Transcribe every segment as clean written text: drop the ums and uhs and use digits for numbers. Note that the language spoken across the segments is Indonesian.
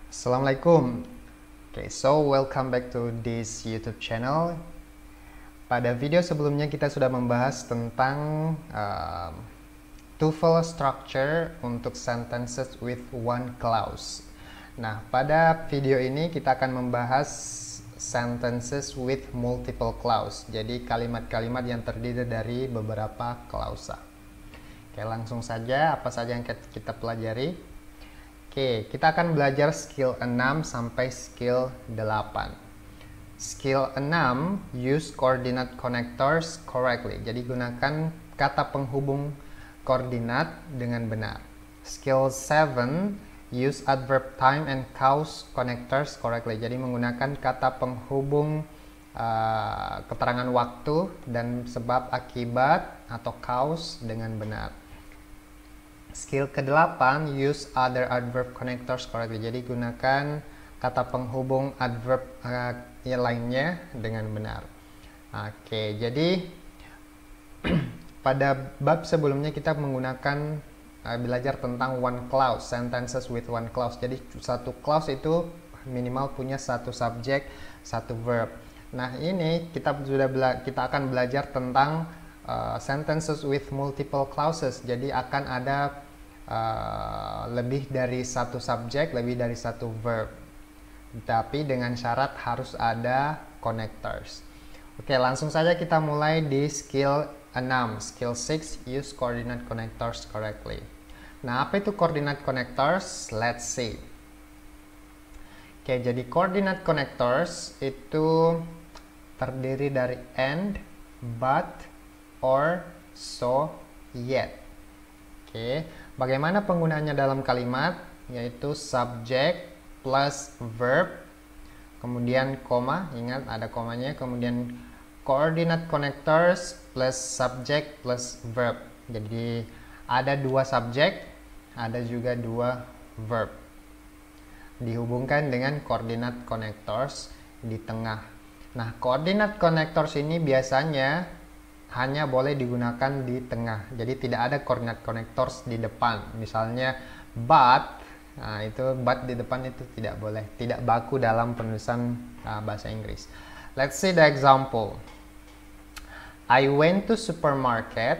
Assalamualaikum. So welcome back to this YouTube channel. Pada video sebelumnya kita sudah membahas tentang TOEFL structure untuk sentences with one clause. Nah, pada video ini kita akan membahas sentences with multiple clause. Jadi kalimat-kalimat yang terdiri dari beberapa klausa. Oke, langsung saja apa saja yang kita pelajari. Oke, kita akan belajar skill 6 sampai skill 8. Skill 6, use coordinate connectors correctly. Jadi gunakan kata penghubung koordinat dengan benar. Skill 7, use adverb time and cause connectors correctly. Jadi menggunakan kata penghubung keterangan waktu dan sebab akibat atau cause dengan benar. Skill ke-8, use other adverb connectors correctly. Jadi gunakan kata penghubung adverb yang lainnya dengan benar. Oke, jadi pada bab sebelumnya kita menggunakan belajar tentang one clause, sentences with one clause. Jadi satu clause itu minimal punya satu subjek, satu verb. Nah, ini kita akan belajar tentang sentences with multiple clauses. Jadi akan ada lebih dari satu subjek, lebih dari satu verb, tapi dengan syarat harus ada connectors. Oke, langsung saja kita mulai di skill 6. Skill 6, use coordinate connectors correctly. Nah, apa itu coordinate connectors? Let's see. Oke, jadi coordinate connectors itu terdiri dari and, but, or, so, yet. Oke, bagaimana penggunaannya dalam kalimat? Yaitu subject plus verb, kemudian koma, ingat ada komanya, kemudian coordinate connectors plus subject plus verb. Jadi ada dua subjek, ada juga dua verb. Dihubungkan dengan coordinate connectors di tengah. Nah, coordinate connectors ini biasanya hanya boleh digunakan di tengah. Jadi tidak ada coordinate connectors di depan. Misalnya but, nah itu but di depan itu tidak boleh. Tidak baku dalam penulisan bahasa Inggris. Let's see the example. I went to supermarket,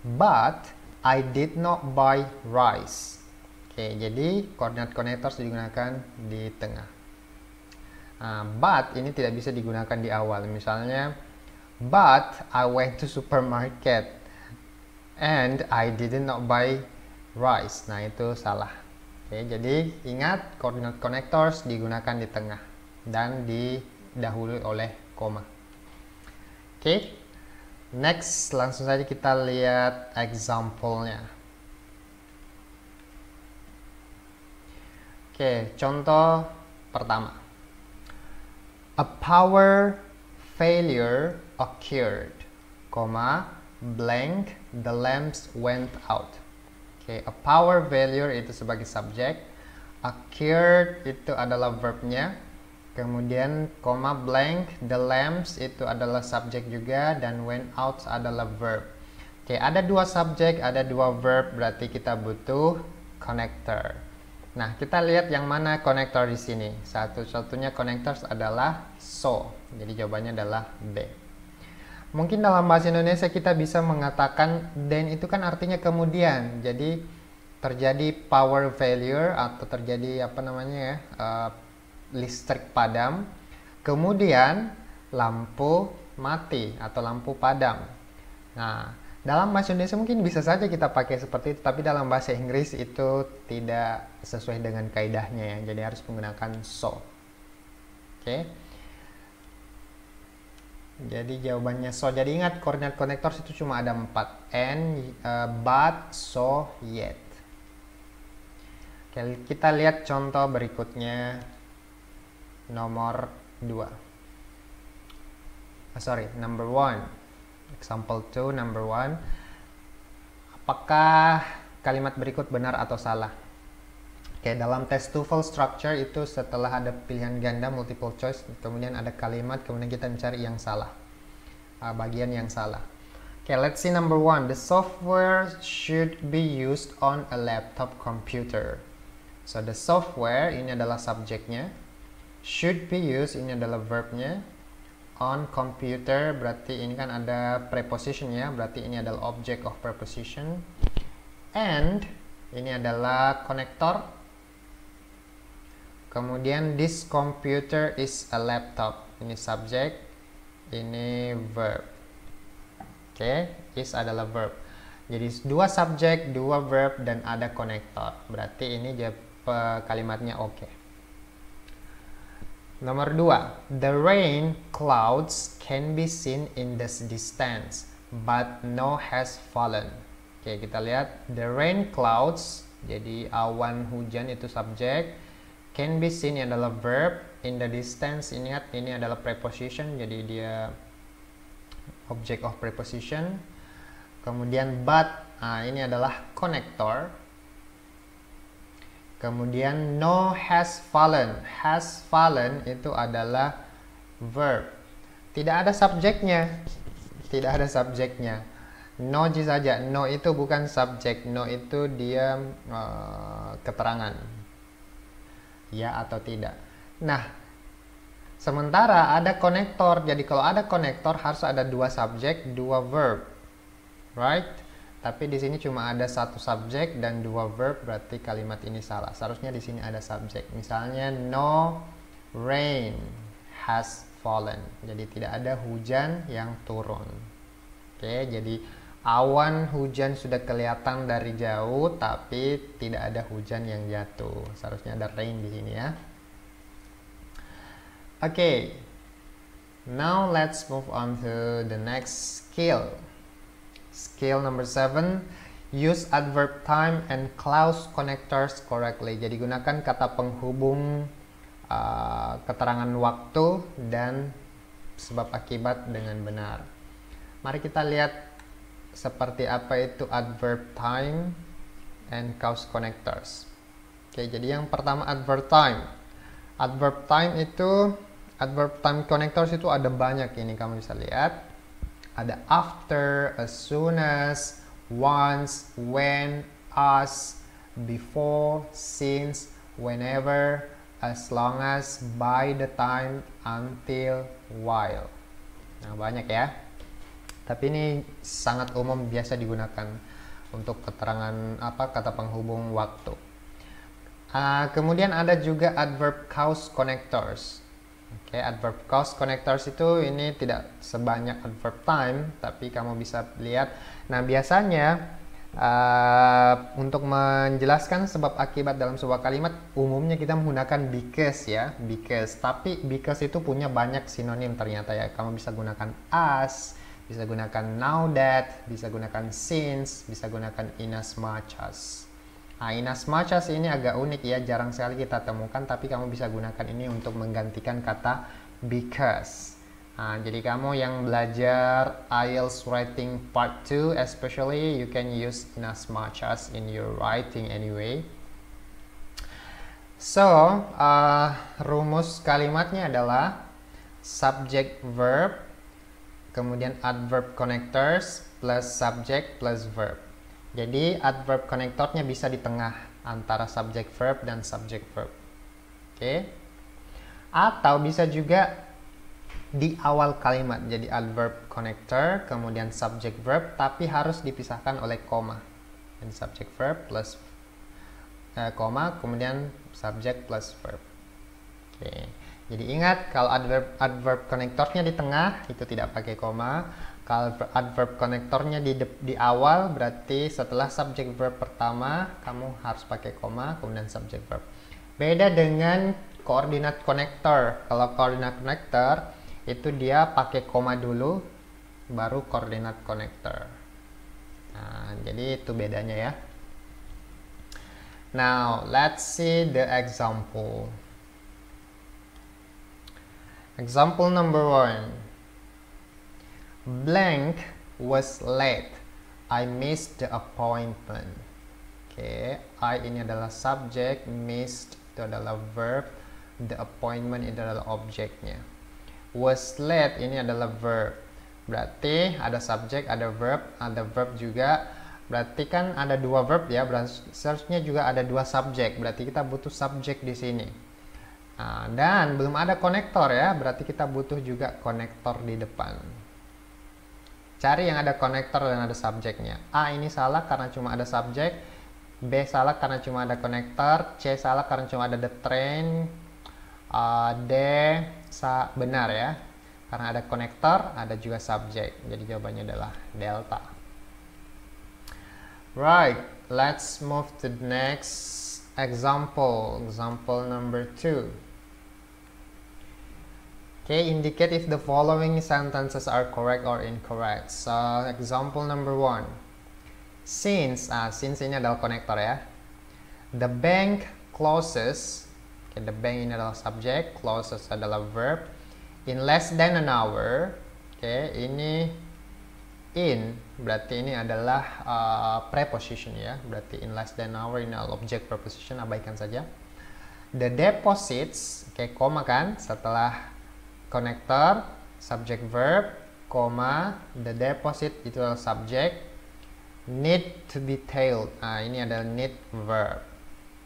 but I did not buy rice. Oke, jadi coordinate connectors digunakan di tengah. But ini tidak bisa digunakan di awal. Misalnya but I went to supermarket and I did not buy rice. Nah, itu salah. Oke, jadi ingat coordinate connectors digunakan di tengah dan didahului oleh koma. Oke, next langsung saja kita lihat example-nya. Oke, contoh pertama. A power failure occurred, blank, the lamps went out. Oke, a power failure itu sebagai subjek, occurred itu adalah verbnya, kemudian blank, the lamps itu adalah subjek juga, dan went out adalah verb. Oke, ada dua subjek, ada dua verb, berarti kita butuh connector. Nah, kita lihat yang mana connector di sini. Satu-satunya connectors adalah so. Jadi jawabannya adalah B. Mungkin dalam bahasa Indonesia kita bisa mengatakan then itu kan artinya kemudian. Jadi terjadi power failure atau terjadi listrik padam. Kemudian lampu mati atau lampu padam. Nah, dalam bahasa Indonesia mungkin bisa saja kita pakai seperti itu, tapi dalam bahasa Inggris itu tidak sesuai dengan kaidahnya ya. Jadi harus menggunakan so. Oke. Jadi jawabannya so. Jadi ingat coordinate connectors itu cuma ada 4. And, but, so, yet. Oke, kita lihat contoh berikutnya. Nomor 2. Number 1. Example 2, number 1. Apakah kalimat berikut benar atau salah? Oke, dalam tes TOEFL structure itu setelah ada pilihan ganda multiple choice, kemudian ada kalimat, kemudian kita mencari yang salah. Bagian yang salah. Oke, let's see number 1. The software should be used on a laptop computer. So the software ini adalah subjeknya, should be used ini adalah verbnya, on computer berarti ini kan ada preposition ya, berarti ini adalah object of preposition, and ini adalah konektor. Kemudian this computer is a laptop, ini subjek, ini verb. Oke, is adalah verb. Jadi dua subjek, dua verb, dan ada konektor. Berarti ini kalimatnya oke. Nomor 2, the rain clouds can be seen in the distance, but no has fallen. Oke, kita lihat the rain clouds, jadi awan hujan itu subjek, can be seen ini adalah verb, in the distance, ingat ini adalah preposition, jadi dia object of preposition. Kemudian but, ini adalah konektor. Kemudian no has fallen. Has fallen itu adalah verb. Tidak ada subjeknya. Tidak ada subjeknya. No saja. No itu bukan subjek. No itu dia keterangan. Ya atau tidak. Nah, sementara ada konektor. Jadi kalau ada konektor harus ada dua subjek, dua verb. Right? Tapi di sini cuma ada satu subjek dan dua verb, berarti kalimat ini salah. Seharusnya di sini ada subjek. Misalnya no rain has fallen. Jadi tidak ada hujan yang turun. Oke, jadi awan hujan sudah kelihatan dari jauh, tapi tidak ada hujan yang jatuh. Seharusnya ada rain di sini ya. Oke. Now let's move on to the next skill. Skill number 7, use adverb time and clause connectors correctly. Jadi gunakan kata penghubung keterangan waktu dan sebab akibat dengan benar. Mari kita lihat seperti apa itu adverb time and clause connectors. Oke, jadi yang pertama adverb time. Adverb time connectors itu ada banyak, ini kamu bisa lihat. Ada after, as soon as, once, when, as, before, since, whenever, as long as, by the time, until, while. Nah, banyak ya. Tapi ini sangat umum, biasa digunakan untuk keterangan kata penghubung waktu. Kemudian ada juga adverb clause connectors. Oke, adverb clause connectors itu ini tidak sebanyak adverb time, tapi kamu bisa lihat. Nah, biasanya untuk menjelaskan sebab akibat dalam sebuah kalimat, umumnya kita menggunakan because ya, because. Tapi because itu punya banyak sinonim ternyata ya. Kamu bisa gunakan as, bisa gunakan now that, bisa gunakan since, bisa gunakan in as much as. Nah, in as much as ini agak unik ya, jarang sekali kita temukan, tapi kamu bisa gunakan ini untuk menggantikan kata because. Nah, jadi kamu yang belajar IELTS writing part 2 especially, you can use in as much as in your writing anyway. So, rumus kalimatnya adalah subject verb, kemudian adverb connectors plus subject plus verb. Jadi adverb connectornya bisa di tengah antara subject verb dan subject verb. Oke. Atau bisa juga di awal kalimat. Jadi adverb connector, kemudian subject verb, tapi harus dipisahkan oleh koma. Jadi subject verb plus koma, kemudian subject plus verb. Oke. Jadi ingat, kalau adverb connectornya di tengah, itu tidak pakai koma. Kalau adverb konektornya di awal, berarti setelah subject verb pertama kamu harus pakai koma, kemudian subject verb. Beda dengan koordinat konektor. Kalau koordinat konektor itu dia pakai koma dulu, baru koordinat konektor. Nah, jadi itu bedanya ya. Now, let's see the example. Example number 1. Blank was late. I missed the appointment. Oke, I ini adalah subject, missed itu adalah verb, the appointment itu adalah objeknya. Was late ini adalah verb. Berarti ada subject, ada verb juga. Berarti kan ada dua verb ya, seharusnya juga ada dua subjek. Berarti kita butuh subjek di sini. Nah, dan belum ada konektor ya, berarti kita butuh juga konektor di depan. Cari yang ada konektor dan ada subjeknya. A ini salah karena cuma ada subjek, B salah karena cuma ada konektor, C salah karena cuma ada the train, D benar ya, karena ada konektor, ada juga subjek. Jadi jawabannya adalah delta. Right, let's move to the next example. Example number 2. Okay, indicate if the following sentences are correct or incorrect. So, example number 1. Since ini adalah konektor ya. The bank closes. Okay, the bank ini adalah subjek, closes adalah verb. In less than an hour. Okay, ini in berarti ini adalah preposition ya. Berarti in less than an hour ini adalah object preposition, abaikan saja. The deposits, okay, koma kan setelah konektor, subject verb, koma, the deposit itu adalah subject, need to be tailed. Ini adalah need verb.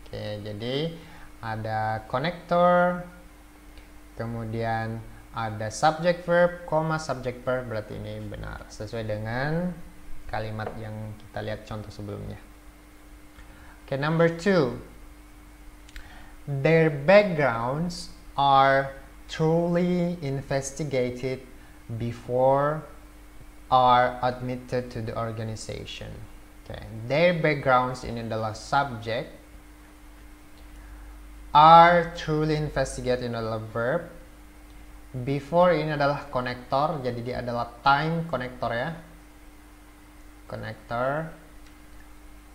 Oke, jadi ada konektor, kemudian ada subject verb, koma subject verb, berarti ini benar sesuai dengan kalimat yang kita lihat contoh sebelumnya. Oke, number 2. Their backgrounds are truly investigated before are admitted to the organization. Okay. Their backgrounds ini adalah subject, are truly investigated ini adalah verb, before ini adalah konektor, jadi dia adalah time konektor ya, konektor.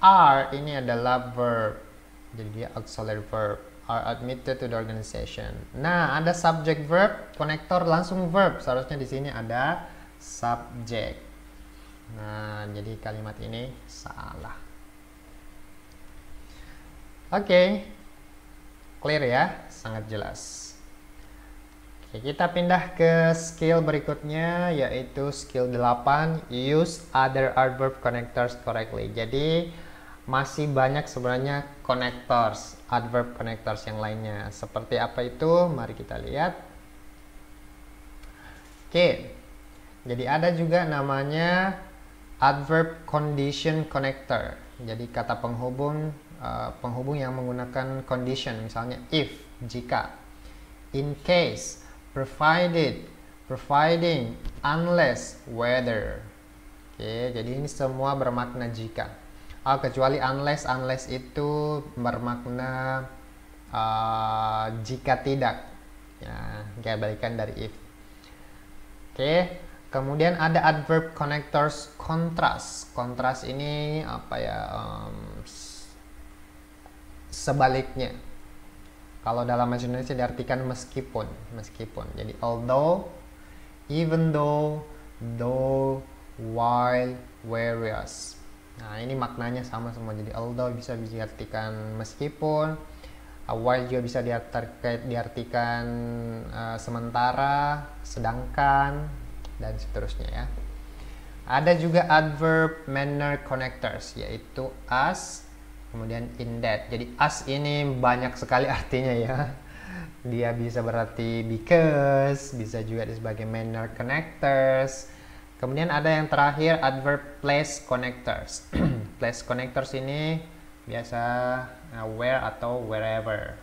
Are ini adalah verb, jadi dia auxiliary verb, are admitted to the organization. Nah, ada subject verb, konektor langsung verb. Seharusnya di sini ada subject. Nah, jadi kalimat ini salah. Oke. Clear ya? Sangat jelas. Oke, kita pindah ke skill berikutnya, yaitu skill 8, use other adverb connectors correctly. Jadi masih banyak sebenarnya connectors, adverb connectors yang lainnya. Seperti apa itu? Mari kita lihat. Oke, jadi ada juga namanya adverb condition connector. Jadi kata penghubung yang menggunakan condition, misalnya if, jika, in case, provided, providing, unless, whether. Oke, jadi ini semua bermakna jika. Kecuali unless, unless itu bermakna jika tidak ya, kebalikan dari if. Oke, kemudian ada adverb connectors kontras. Kontras ini apa ya, sebaliknya. Kalau dalam bahasa Indonesia diartikan meskipun, meskipun. Jadi although, even though, though, while, whereas. Nah, ini maknanya sama semua. Jadi although bisa diartikan meskipun, while juga bisa diartikan sementara, sedangkan, dan seterusnya ya. Ada juga adverb manner connectors, yaitu as, kemudian in that. Jadi as ini banyak sekali artinya ya. Dia bisa berarti because, bisa juga sebagai manner connectors. Kemudian ada yang terakhir adverb place connectors. Place connectors ini biasa where atau wherever.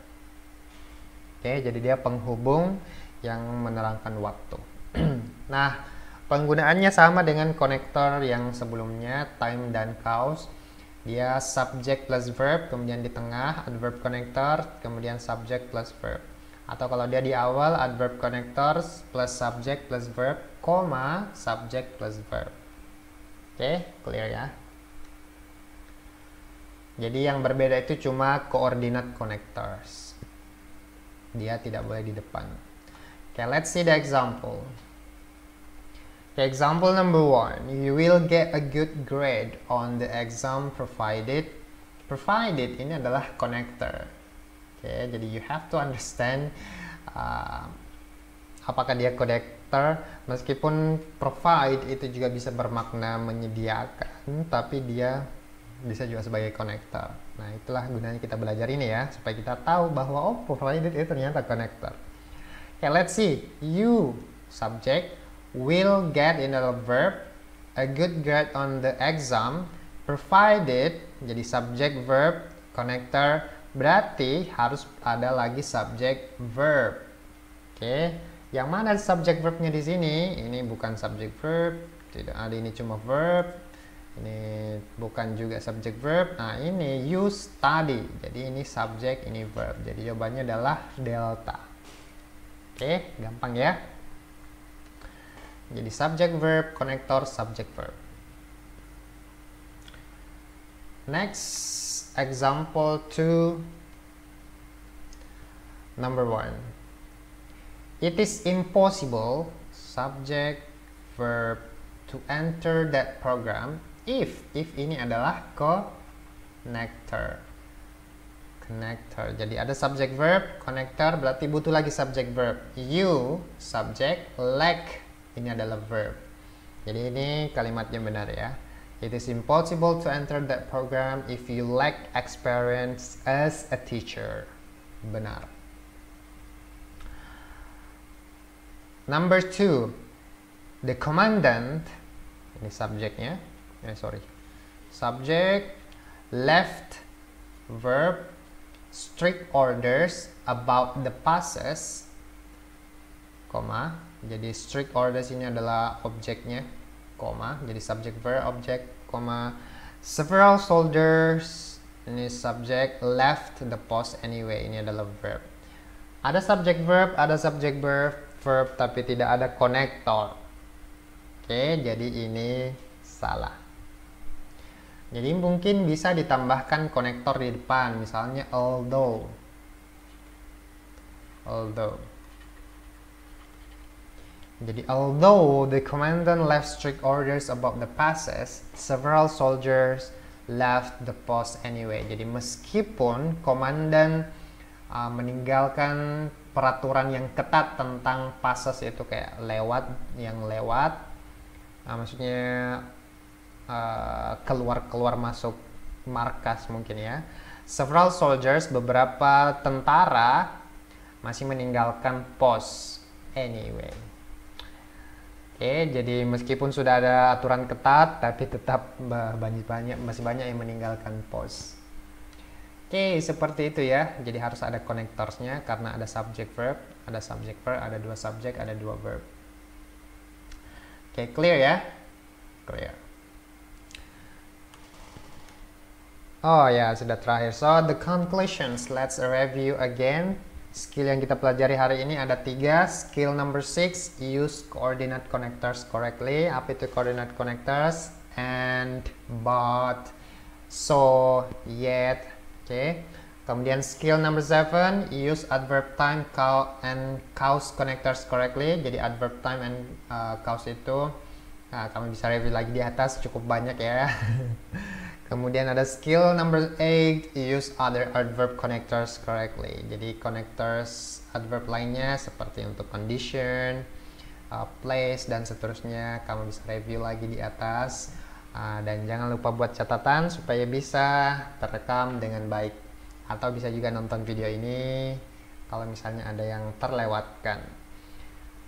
Oke, jadi dia penghubung yang menerangkan waktu. Nah, penggunaannya sama dengan konektor yang sebelumnya, time dan cause. Dia subject plus verb, kemudian di tengah adverb connector, kemudian subject plus verb. Atau kalau dia di awal adverb connectors plus subject plus verb, koma subject plus verb. Oke, clear ya? Jadi yang berbeda itu cuma coordinate connectors. Dia tidak boleh di depan. Okay, let's see the example. Okay, example number 1. You will get a good grade on the exam provided. Provided ini adalah connector. Okay, jadi you have to understand apakah dia connector. Meskipun provide itu juga bisa bermakna menyediakan, tapi dia bisa juga sebagai connector. Nah, itulah gunanya kita belajar ini ya, supaya kita tahu bahwa oh, provided itu ternyata connector. Okay, let's see. You, subject, will get in a verb a good grade on the exam provided, jadi subject verb connector, berarti harus ada lagi subject verb. Oke, yang mana subject verbnya di sini? Ini bukan subject verb, tidak ada, ini cuma verb. Ini bukan juga subject verb. Nah, ini you study. Jadi ini subject, ini verb. Jadi jawabannya adalah delta. Oke, gampang ya. Jadi subject verb, connector, subject verb. Next, example 2, number 1. It is impossible, subject, verb, to enter that program if ini adalah connector. Jadi ada subject verb, connector, berarti butuh lagi subject verb. You, subject, lack, ini adalah verb. Jadi ini kalimatnya benar ya. It is impossible to enter that program if you lack experience as a teacher. Benar. Number 2, the commandant, ini subjeknya, subject, left, verb, strict orders about the passes, koma, jadi strict orders ini adalah objeknya, koma, jadi subject verb object, koma, several soldiers, ini subject, left the post anyway, ini adalah verb. Ada subject verb, verb, tapi tidak ada konektor. Oke, jadi ini salah. Jadi mungkin bisa ditambahkan konektor di depan, misalnya although. Jadi although the commandant left strict orders about the passes, several soldiers left the post anyway. Jadi meskipun komandan meninggalkan peraturan yang ketat tentang passes, itu kayak lewat, maksudnya keluar masuk markas mungkin ya. Several soldiers, beberapa tentara masih meninggalkan pos anyway. Oke, jadi meskipun sudah ada aturan ketat, tapi tetap masih banyak yang meninggalkan pos. Oke, seperti itu ya. Jadi harus ada connectorsnya karena ada subject verb, ada dua subject, ada dua verb. Oke, clear ya? Clear. Oh ya, sudah terakhir. So, the conclusions. Let's review again. Skill yang kita pelajari hari ini ada 3. Skill number 6, use coordinate connectors correctly. Apa itu coordinate connectors? And, but, so, yet. Oke. Kemudian skill number 7, use adverb time and cause connectors correctly. Jadi adverb time and cause itu kamu bisa review lagi di atas, cukup banyak ya. Kemudian ada skill number 8, use other adverb connectors correctly. Jadi connectors adverb lainnya seperti untuk condition, place, dan seterusnya kamu bisa review lagi di atas. Dan jangan lupa buat catatan supaya bisa terekam dengan baik. Atau bisa juga nonton video ini kalau misalnya ada yang terlewatkan.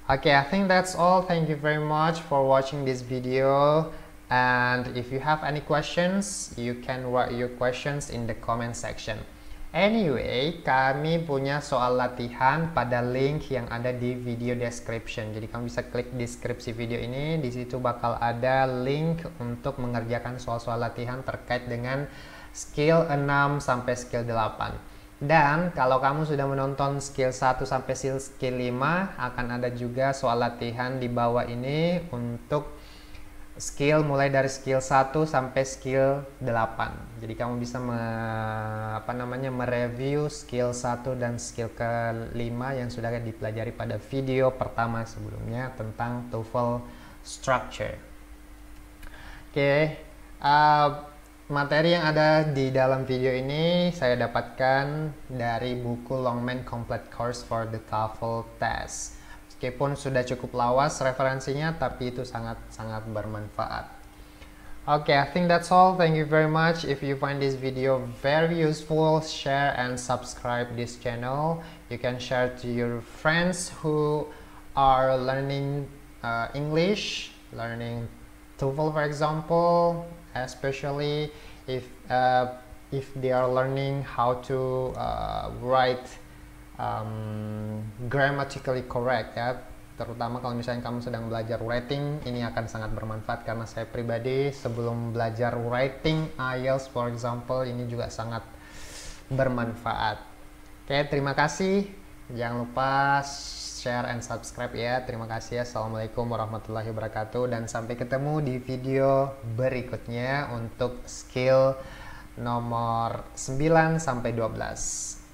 Okay, I think that's all. Thank you very much for watching this video. And if you have any questions, you can write your questions in the comment section. Anyway, kami punya soal latihan pada link yang ada di video description. Jadi kamu bisa klik deskripsi video ini, di situ bakal ada link untuk mengerjakan soal-soal latihan terkait dengan skill 6 sampai skill 8. Dan kalau kamu sudah menonton skill 1 sampai skill 5, akan ada juga soal latihan di bawah ini untuk skill mulai dari skill 1 sampai skill 8. Jadi kamu bisa mereview skill 1 dan skill ke-5 yang sudah dipelajari pada video pertama sebelumnya tentang TOEFL structure. Oke, materi yang ada di dalam video ini saya dapatkan dari buku Longman Complete Course for the TOEFL Test. Meskipun sudah cukup lawas referensinya, tapi itu sangat-sangat bermanfaat. Okay, I think that's all. Thank you very much. If you find this video very useful, share and subscribe this channel. You can share to your friends who are learning English, learning TOEFL for example, especially if they are learning how to write grammatically correct ya. Terutama kalau misalnya kamu sedang belajar writing, ini akan sangat bermanfaat karena saya pribadi sebelum belajar writing IELTS for example, ini juga sangat bermanfaat. Oke, terima kasih. Jangan lupa share and subscribe ya. Terima kasih. Assalamualaikum warahmatullahi wabarakatuh, dan sampai ketemu di video berikutnya untuk skill nomor 9 sampai 12.